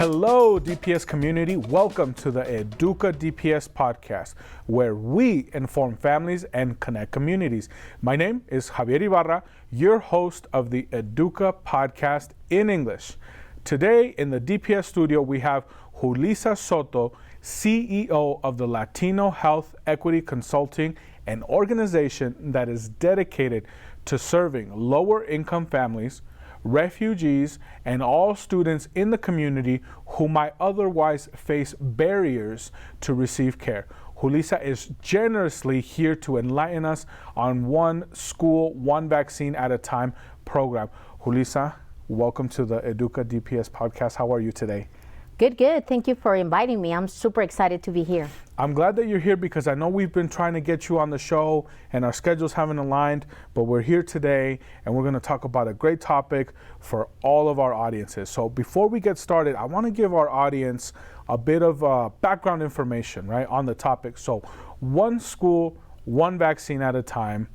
Hello, DPS community. Welcome to the EDUCA DPS podcast, where we inform families and connect communities. My name is Javier Ibarra, your host of the EDUCA podcast in English. Today in the DPS studio, we have Julissa Soto, CEO of the Latino Health Equity Consulting, an organization that is dedicated to serving lower income families, refugees, and all students in the community who might otherwise face barriers to receive care. Julissa is generously here to enlighten us on one school, one vaccine at a time program. Julissa, welcome to the EDUCA DPS podcast. How are you today? Good. Thank you for inviting me. I'm super excited to be here. I'm glad that you're here because I know we've been trying to get you on the show and our schedules haven't aligned, but we're here today and we're going to talk about a great topic for all of our audiences. So before we get started, I want to give our audience a bit of background information, right, on the topic. So one school, one vaccine at a time,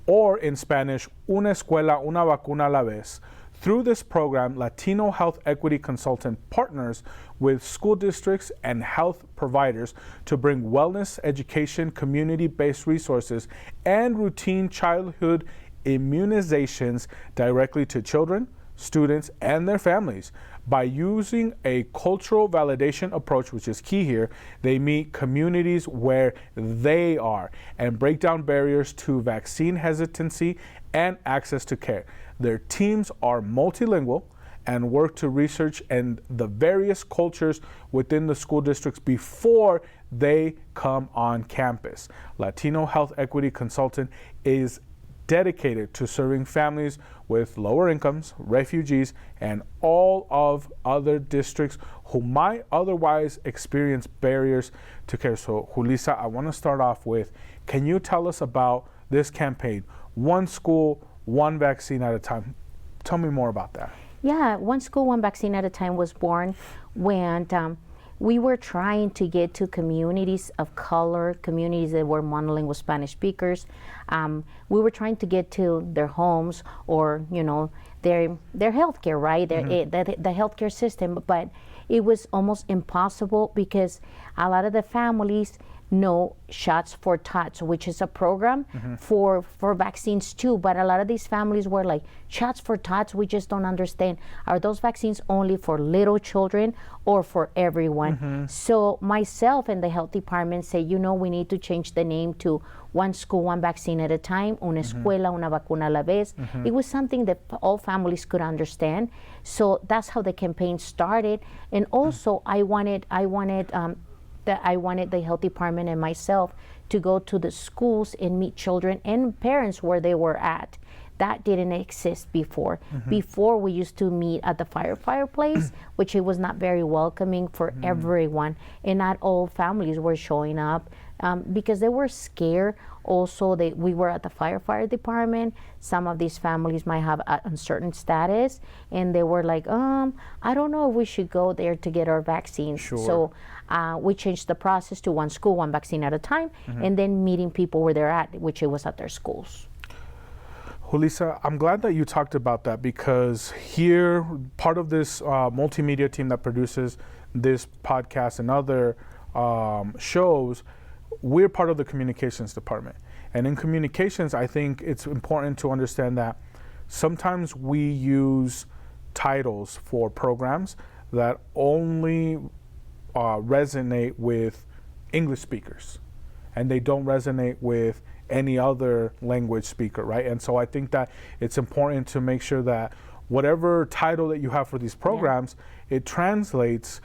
or in Spanish, una escuela, una vacuna a la vez. Through this program, Latino Health Equity Consultant partners with school districts and health providers to bring wellness, education, community-based resources, and routine childhood immunizations directly to children, students, and their families. By using a cultural validation approach, which is key here, they meet communities where they are and break down barriers to vaccine hesitancy and access to care. Their teams are multilingual and work to research and the various cultures within the school districts before they come on campus. Latino Health Equity Consultant is dedicated to serving families with lower incomes, refugees, and all of other districts who might otherwise experience barriers to care. So, Julissa, I want to start off with, can you tell us about this campaign, one school, one vaccine at a time? Tell me more about that. Yeah, one school, one vaccine at a time was born when we were trying to get to communities of color, communities that were monolingual Spanish speakers. We were trying to get to their homes or, their healthcare, right? The healthcare system, but it was almost impossible because a lot of the families know Shots for Tots, which is a program for vaccines too. But a lot of these families were like, Shots for Tots, we just don't understand. Are those vaccines only for little children or for everyone? So myself and the health department say, we need to change the name to one school, one vaccine at a time, una escuela, una vacuna a la vez. It was something that all families could understand. So that's how the campaign started. And also I wanted the health department and myself to go to the schools and meet children and parents where they were at. That didn't exist before. Before, we used to meet at the fireplace, which it was not very welcoming for everyone, and not all families were showing up because they were scared. Also, we were at the fire department. Some of these families might have a uncertain status, and they were like, I don't know if we should go there to get our vaccines. Sure. So we changed the process to one school, one vaccine at a time, and then meeting people where they're at, which it was at their schools. Julissa, I'm glad that you talked about that because here, part of this multimedia team that produces this podcast and other shows, we're part of the communications department. And in communications, I think it's important to understand that sometimes we use titles for programs that only resonate with English speakers, and they don't resonate with any other language speaker, right? And so I think that it's important to make sure that whatever title that you have for these programs, it translates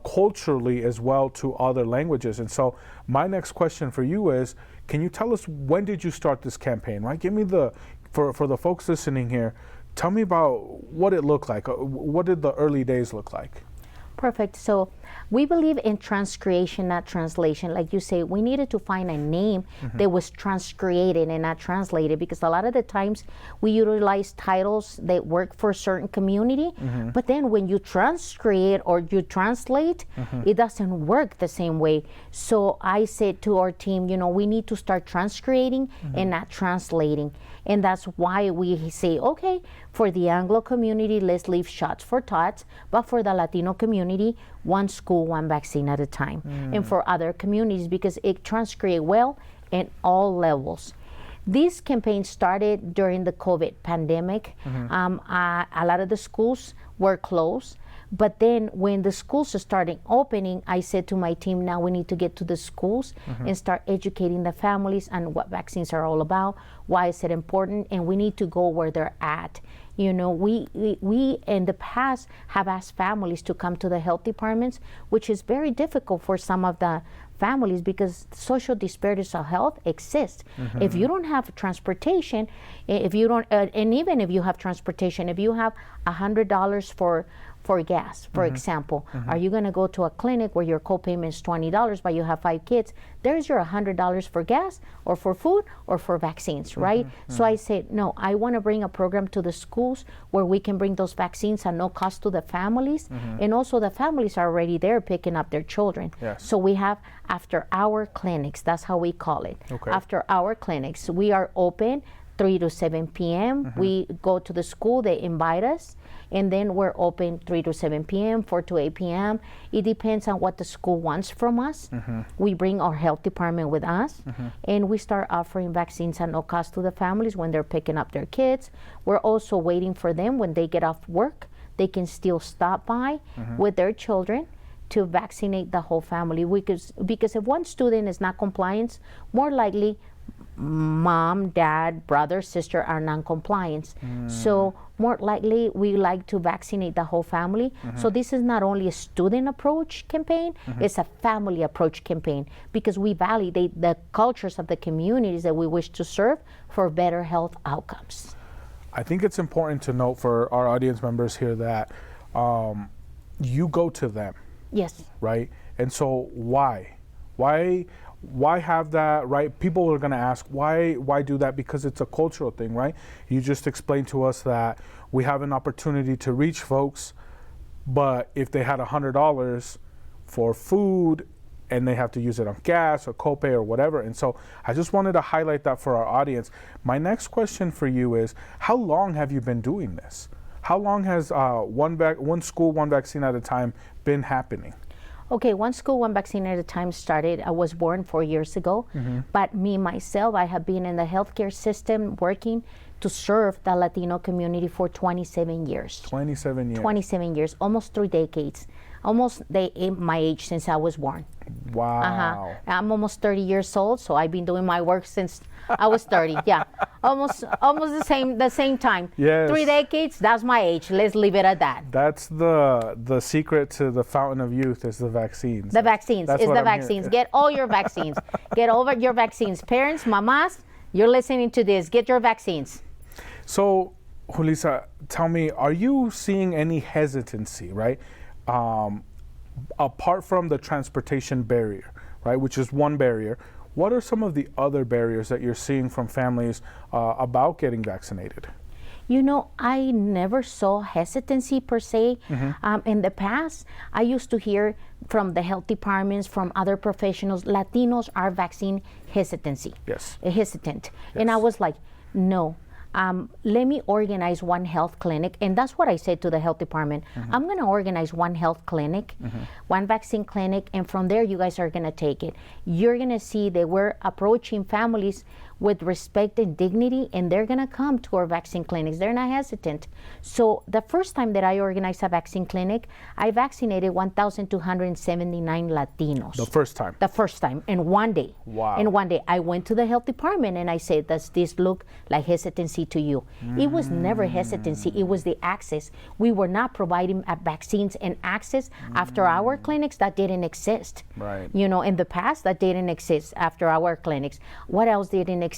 culturally as well to other languages. And so my next question for you is, can you tell us, when did you start this campaign, right? Give me for the folks listening here, tell me about what it looked like. What did the early days look like? Perfect. So We believe in transcreation, not translation. Like you say, we needed to find a name that was transcreated and not translated, because a lot of the times we utilize titles that work for a certain community, but then when you transcreate or you translate, it doesn't work the same way. So I said to our team, you know, we need to start transcreating and not translating. And that's why we say, okay, for the Anglo community, let's leave shots for tots, but for the Latino community, one school, one vaccine at a time. And for other communities, because it transcreate well in all levels. This campaign started during the COVID pandemic. A lot of the schools were closed. But then when the schools started opening, I said to my team, now we need to get to the schools and start educating the families on what vaccines are all about, why is it important, and we need to go where they're at. You know, we in the past have asked families to come to the health departments, which is very difficult for some of the families because social disparities of health exist. If you don't have transportation, if you don't, and even if you have transportation, if you have $100 for gas, for example, are you going to go to a clinic where your copayment is $20 but you have 5 kids? There's your $100 for gas or for food or for vaccines, right? So I said, no, I want to bring a program to the schools where we can bring those vaccines at no cost to the families, and also the families are already there picking up their children. So we have after hour clinics, that's how we call it. After hour clinics, we are open 3 to 7 p.m. We go to the school, they invite us, and then we're open 3 to 7 p.m., 4 to 8 p.m. It depends on what the school wants from us. We bring our health department with us, and we start offering vaccines at no cost to the families when they're picking up their kids. We're also waiting for them when they get off work. They can still stop by with their children to vaccinate the whole family. Because if one student is not compliant, more likely mom, dad, brother, sister are non-compliant. So more likely we like to vaccinate the whole family. So this is not only a student approach campaign, it's a family approach campaign, because we validate the cultures of the communities that we wish to serve for better health outcomes. I think it's important to note for our audience members here that you go to them. Yes. Right? And so why have that, right? People are going to ask, why do that? Because it's a cultural thing, right? You just explained to us that we have an opportunity to reach folks, but if they had $100 for food and they have to use it on gas or copay or whatever. And so I just wanted to highlight that for our audience. My next question for you is, how long have you been doing this? How long has one school, one vaccine at a time been happening? Okay, one school, one vaccine at a time started. I was born 4 years ago, but me, myself, I have been in the healthcare system working to serve the Latino community for 27 years. 27 years. 27 years, almost 3 decades. Almost my age since I was born. Wow. I'm almost 30 years old, so I've been doing my work since I was 30. Yeah, almost the same time. Yes. 3 decades. That's my age. Let's leave it at that. That's the secret to the fountain of youth is the vaccines. The vaccines. That's it's what the I'm vaccines. hearing. Get all your vaccines. Get over your vaccines. Parents, mamas, you're listening to this. Get your vaccines. So, Julissa, tell me, are you seeing any hesitancy, right? Apart from the transportation barrier, right, which is one barrier, what are some of the other barriers that you're seeing from families about getting vaccinated? You know, I never saw hesitancy per se. In the past, I used to hear from the health departments, from other professionals, Latinos are vaccine hesitant. Yes. And I was like, no. Let me organize one health clinic. And that's what I said to the health department. I'm going to organize one health clinic, one vaccine clinic, and from there you guys are going to take it. You're going to see that we're approaching families with respect and dignity, and they're going to come to our vaccine clinics. They're not hesitant. So the first time that I organized a vaccine clinic, I vaccinated 1,279 Latinos. The first time? The first time, in one day. Wow. In one day. I went to the health department and I said, does this look like hesitancy to you? It was never hesitancy. It was the access. We were not providing vaccines and access after our clinics. That didn't exist. Right. You know, in the past, that didn't exist after our clinics. What else didn't exist?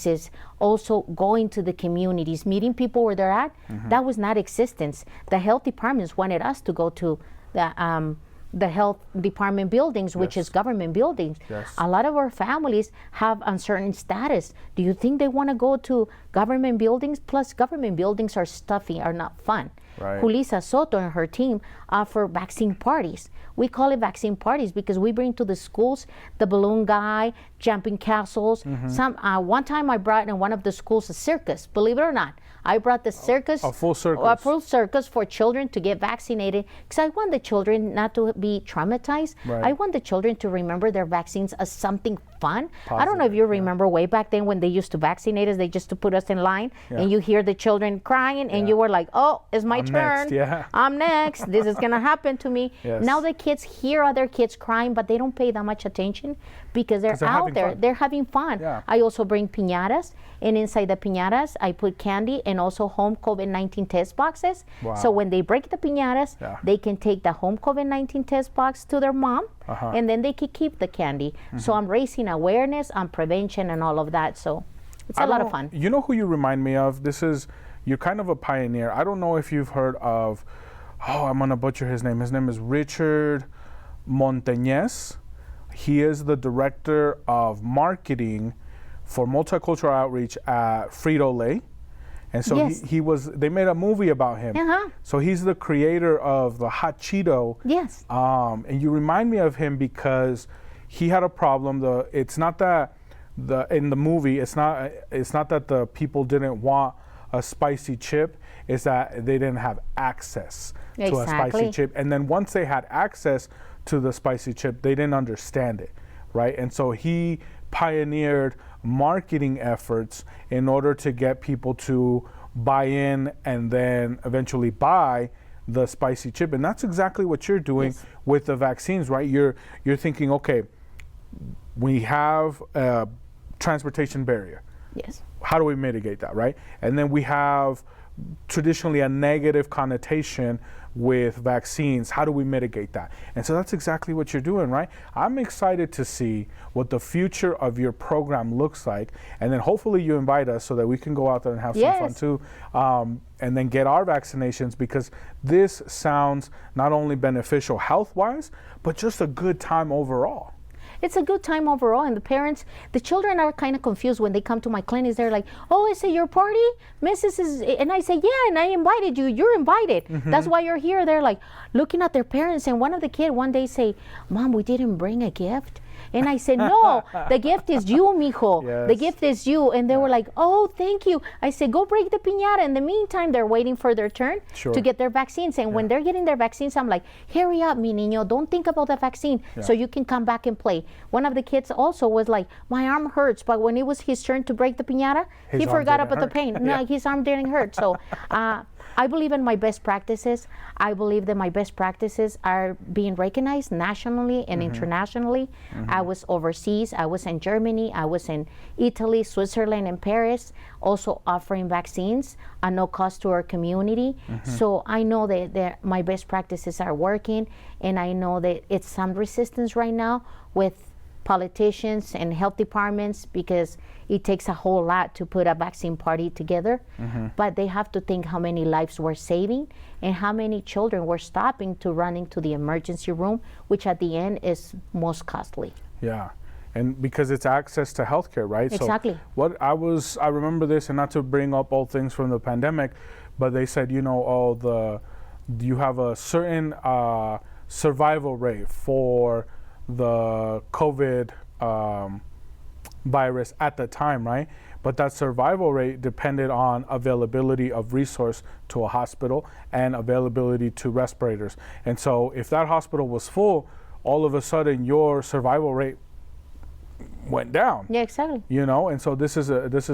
Also going to the communities, meeting people where they're at. That was not existence. The health departments wanted us to go to the the health department buildings, which is government buildings. Yes. A lot of our families have uncertain status. Do you think they want to go to government buildings? Plus, government buildings are stuffy, are not fun. Right. Julissa Soto and her team offer vaccine parties. We call it vaccine parties because we bring to the schools the balloon guy, jumping castles. One time I brought in one of the schools a circus, believe it or not. I brought the circus, a full circus. A full circus for children to get vaccinated because I want the children not to be traumatized. Right. I want the children to remember their vaccines as something fun. I don't know if you remember way back then when they used to vaccinate us, they just to put us in line and you hear the children crying and you were like, oh, it's my turn. Next. I'm next. This is going to happen to me. Yes. Now the kids hear other kids crying, but they don't pay that much attention because they're out there. Fun. They're having fun. Yeah. I also bring piñatas, and inside the piñatas, I put candy and also home COVID-19 test boxes. Wow. So when they break the piñatas, they can take the home COVID-19 test box to their mom, and then they can keep the candy. So I'm raising awareness on prevention and all of that. So it's a lot of fun. You know who you remind me of? You're kind of a pioneer. I don't know if you've heard of, I'm going to butcher his name. His name is Richard Montañez. He is the director of marketing for multicultural outreach at Frito-Lay. And so they made a movie about him. So he's the creator of the Hot Cheeto. Yes. And you remind me of him because he had a problem. It's not that in the movie, it's not that the people didn't want a spicy chip, is that they didn't have access to a spicy chip. And then once they had access to the spicy chip, they didn't understand it, right? And so he pioneered marketing efforts in order to get people to buy in and then eventually buy the spicy chip. And that's exactly what you're doing with the vaccines, right? You're thinking, okay, we have a transportation barrier. Yes. How do we mitigate that, right? And then we have traditionally a negative connotation with vaccines. How do we mitigate that? And so that's exactly what you're doing, right? I'm excited to see what the future of your program looks like. And then hopefully you invite us so that we can go out there and have some fun too. And then get our vaccinations, because this sounds not only beneficial health-wise, but just a good time overall. It's a good time overall, and the children are kind of confused when they come to my clinics. They're like, oh, is it your party? Mrs. is, and I say, yeah, and I invited you. You're invited. That's why you're here. They're like looking at their parents, and one of the kids one day say, Mom, we didn't bring a gift. And I said, no, the gift is you, mijo. Yes. The gift is you. And they were like, oh, thank you. I said, go break the piñata. In the meantime, they're waiting for their turn to get their vaccines. And when they're getting their vaccines, I'm like, hurry up, mi niño. Don't think about the vaccine so you can come back and play. One of the kids also was like, my arm hurts. But when it was his turn to break the piñata, he forgot about the pain. No, his arm didn't hurt. So I believe in my best practices. I believe that my best practices are being recognized nationally and internationally. I was overseas. I was in Germany. I was in Italy, Switzerland, and Paris, also offering vaccines at no cost to our community. So I know that my best practices are working, and I know that it's some resistance right now with politicians and health departments because it takes a whole lot to put a vaccine party together. But they have to think how many lives we're saving and how many children we're stopping to running to the emergency room, which at the end is most costly. Yeah, and because it's access to healthcare, right? Exactly. So I remember this, and not to bring up old things from the pandemic, but they said, you have a certain survival rate for the COVID virus at the time, right? But that survival rate depended on availability of resource to a hospital and availability to respirators. And so if that hospital was full, all of a sudden your survival rate went down. Yeah, exactly. And so this is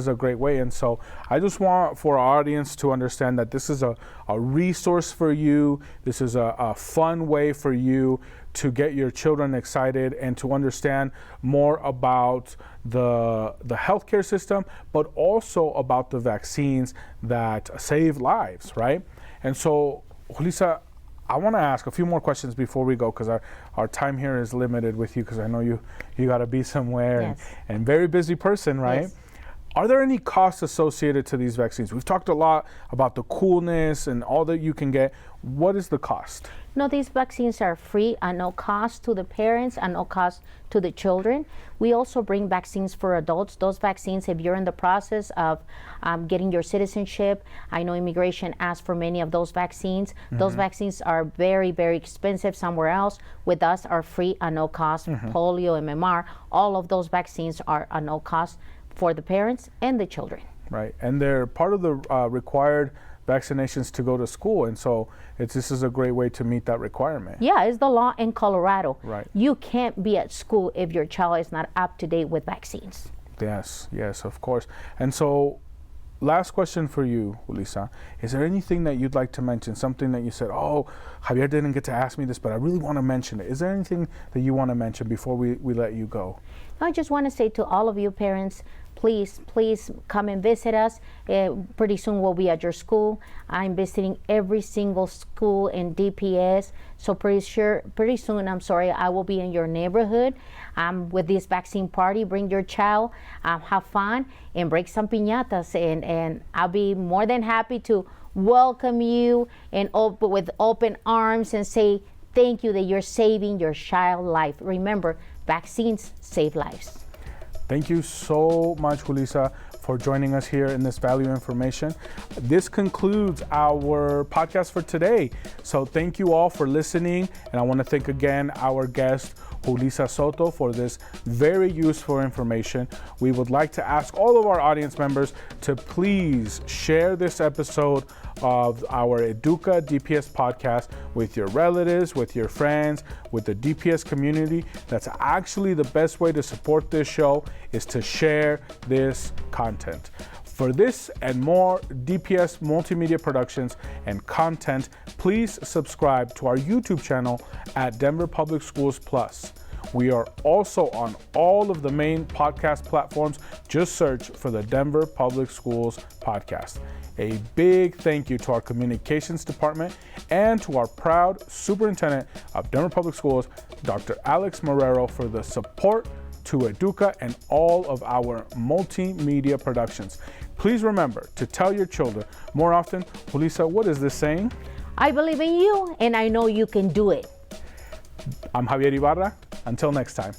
a great way. And so I just want for our audience to understand that this is a resource for you. This is a fun way for you to get your children excited and to understand more about the healthcare system, but also about the vaccines that save lives, right? And so, Julissa, I want to ask a few more questions before we go, because our time here is limited with you, because I know you got to be somewhere and very busy person, right? Yes. Are there any costs associated to these vaccines? We've talked a lot about the coolness and all that you can get. What is the cost? No, these vaccines are free at no cost to the parents and no cost to the children. We also bring vaccines for adults. Those vaccines, if you're in the process of getting your citizenship, I know immigration asks for many of those vaccines. Those vaccines are very, very expensive somewhere else. With us, are free at no cost. Polio, MMR, all of those vaccines are at no cost for the parents and the children. Right, and they're part of the required vaccinations to go to school, and so this is a great way to meet that requirement. Yeah, it's the law in Colorado. Right. You can't be at school if your child is not up to date with vaccines. Yes, yes, of course. And so, last question for you, Julissa. Is there anything that you'd like to mention? Something that you said, oh, Javier didn't get to ask me this, but I really want to mention it. Is there anything that you want to mention before we let you go? I just want to say to all of you parents, please come and visit us. Pretty soon we'll be at your school. I'm visiting every single school in DPS. So pretty soon, I will be in your neighborhood with this vaccine party. Bring your child, have fun, and break some piñatas. And I'll be more than happy to welcome you and with open arms and say thank you that you're saving your child's life. Remember, vaccines save lives. Thank you so much, Julissa, for joining us here in this value information. This concludes our podcast for today. So thank you all for listening. And I want to thank again our guest, Julissa Soto, for this very useful information. We would like to ask all of our audience members to please share this episode of our EDUCA DPS podcast with your relatives, with your friends, with the DPS community. That's actually the best way to support this show, is to share this content. For this and more DPS multimedia productions and content, please subscribe to our YouTube channel at Denver Public Schools Plus. We are also on all of the main podcast platforms. Just search for the Denver Public Schools podcast. A big thank you to our communications department and to our proud superintendent of Denver Public Schools, Dr. Alex Marrero, for the support to EDUCA and all of our multimedia productions. Please remember to tell your children more often. Julissa, what is this saying? I believe in you and I know you can do it. I'm Javier Ibarra. Until next time.